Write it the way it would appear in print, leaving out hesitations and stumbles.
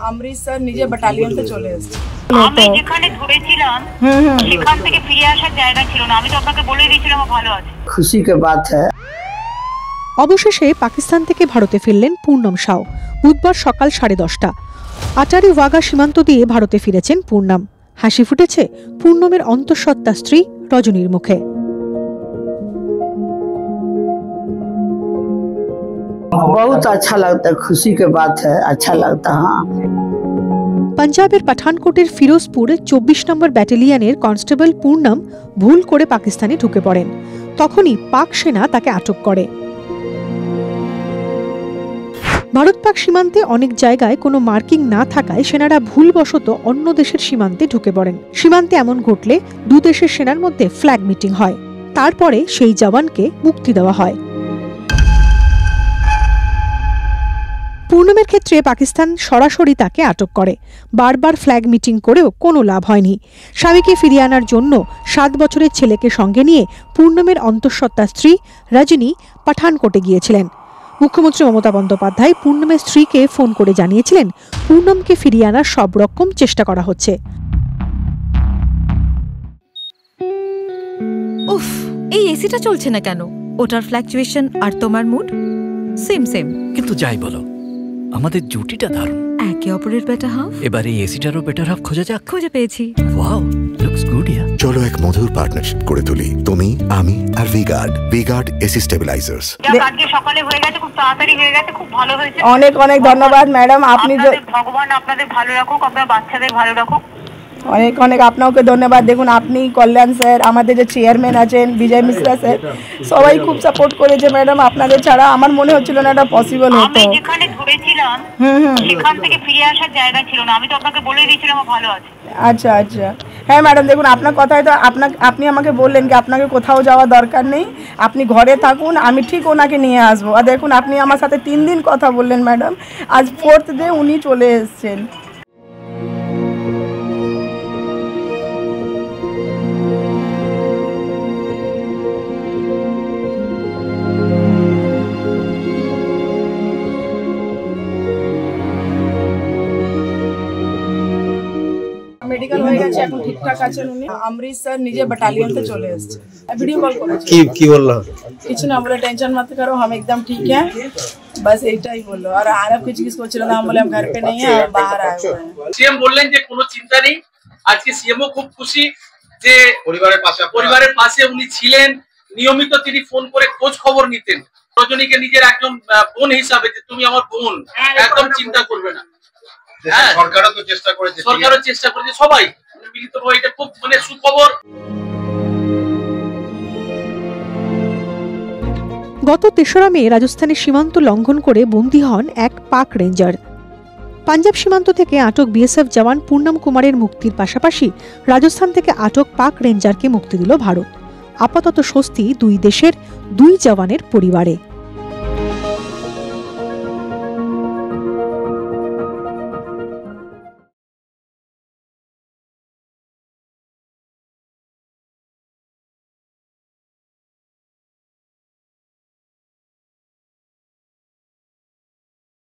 অমৃতসর নিজে ব্যাটালিয়নতে চলে এসেছে। আমি যেখানে ধরেছিলাম সেখান থেকে ফিরে আসার জায়গা ছিল না। আমি তো আপনাকে বলে দিয়েছিলাম ভালো আছে। খুশি কে বাত হ্যায়। অবশেষে পাকিস্তান থেকে ভারতে ফিরলেন পূর্ণম সাউ। বুধবার সকাল 10:30 আটারি ওয়াগা সীমান্ত দিয়ে ভারতে ফিরেছেন পূর্ণম। হাসি ফুটেছে পূর্ণমের অন্তঃসত্ত্বা স্ত্রী রজনীর মুখে। बहुत अच्छा लगता है, खुशी के बात है, अच्छा लगता है। পাঞ্জাবের পাঠানকোটের ফিরোজপুর 24 নম্বর ব্যাটালিয়নের কনস্টেবল পূর্ণম ভুল করে পাকিস্তানে ঢুকে পড়েন। তখনই পাক সেনা তাকে আটক করে। ভারত পাক সীমান্তে অনেক জায়গায় কোনো মার্কিং না থাকায় সেনারা ভুলবশত অন্য দেশের সীমান্তে ঢুকে পড়েন। সীমান্তে এমন ঘটলে দু দেশের সেনার মধ্যে ফ্ল্যাগ মিটিং হয়। তারপরে সেই জওয়ানকে মুক্তি দেওয়া হয়। পূর্ণমের ক্ষেত্রে পাকিস্তান সরাসরি তাকে আটক করে। বারবার ফ্ল্যাগ মিটিং করেও কোনো লাভ হয়নি। স্বামীকে ফিরিয়ে আনার জন্য 7 বছরের ছেলেকে সঙ্গে নিয়ে পূর্ণমের অন্তঃসত্ত্বা স্ত্রী রজনী পাঠানকোটে গিয়েছিলেন। মুখ্যমন্ত্রী মমতা বন্দ্যোপাধ্যায় পূর্ণমের স্ত্রীকে ফোন করে জানিয়েছিলেন পূর্ণমকে ফিরিয়ে আনার সব রকম চেষ্টা করা হচ্ছে। উফ, এই এসিটা চলছে না কেন? ওটার ফ্ল্যাকচুয়েশন আর তোমার মুড সেম সেম। কিন্তু যাই বলো, আমাদের জুটিটা দারুণ। একে অপরের বেটার হাফ। এবারে এই এসিটারও বেটার হাফ খোঁজা যাক। খুঁজে পেয়েছি। Wow, looks good yeah. চলো এক মধুর পার্টনারশিপ করে তুলি, তুমি, আমি আর ভিগার্ড এসি স্টেবিলাইজার্স। আজকে সকালে হয়ে গেছে, খুব তাড়াতাড়ি হয়ে গেছে, খুব ভালো হয়েছে। অনেক অনেক ধন্যবাদ ম্যাডাম। আপনি ভগবান আপনাদের ভালো রাখুক, আপনার বাচ্চাদের ভালো রাখুক। অনেক অনেক আপনাকে ধন্যবাদ। দেখুন, আপনি কল্যাণ স্যার, আমাদের যে চেয়ারম্যান আছেন বিজয় মিশ্রা স্যার, সবাই খুব সাপোর্ট করেছে ম্যাডাম। আপনাদের ছাড়া আমার মনে হচ্ছিল না এটা পসিবল হতো। আমি যেখানে ধরেছিলাম সেখান থেকে ফিরে আসার জায়গা ছিল না। আমি তো আপনাকে বলে দিয়েছিলাম ভালো আছে। আচ্ছা আচ্ছা, হ্যাঁ ম্যাডাম, দেখুন আপনার কথায় তো আপনি আমাকে বললেন কি আপনাকে কোথাও যাওয়া দরকার নেই, আপনি ঘরে থাকুন, আমি ঠিক ওনাকে নিয়ে আসবো। আর দেখুন, আপনি আমার সাথে 3 দিন কথা বললেন ম্যাডাম, আজ 4th ডে উনি চলে এসেছেন। মেডিকেল হয়ে গেছে, এখন ঠিকঠাক আছেন উনি। অমৃতসর নিজে ব্যাটালিয়নতে চলে এসেছে। ভিডিও কল করেছে। কি বললো? কিছু না, বলে টেंशन मत करो, हम एकदम ठीक है, बस এইটাই বললো। আর আরব কিছু করছিল না, हम बोले हम घर पे नहीं है, हम बाहर आए हुए हैं। সিএম বললেন যে কোনো চিন্তা নেই। আজকে সিএমও খুব খুশি যে পরিবারের পাশে উনি ছিলেন। নিয়মিত তিনি ফোন করে খোঁজ খবর নিতেন। রজনীকে নিজের একদম বোন হিসাবে, যে তুমি আমার বোন, একদম চিন্তা করবে না। সরকারও চেষ্টা করেছে, সবাই মিলিতভাবে। এটা খুব সুখবর। গত 3রা মে রাজস্থানের সীমান্ত লঙ্ঘন করে বন্দী হন এক পাক রেঞ্জার। পাঞ্জাব সীমান্ত থেকে আটক বিএসএফ জওয়ান পূর্ণম কুমারের মুক্তির পাশাপাশি রাজস্থান থেকে আটক পাক রেঞ্জারকে মুক্তি দিল ভারত। আপাতত স্বস্তি দুই দেশের 2 জওয়ানের পরিবারে।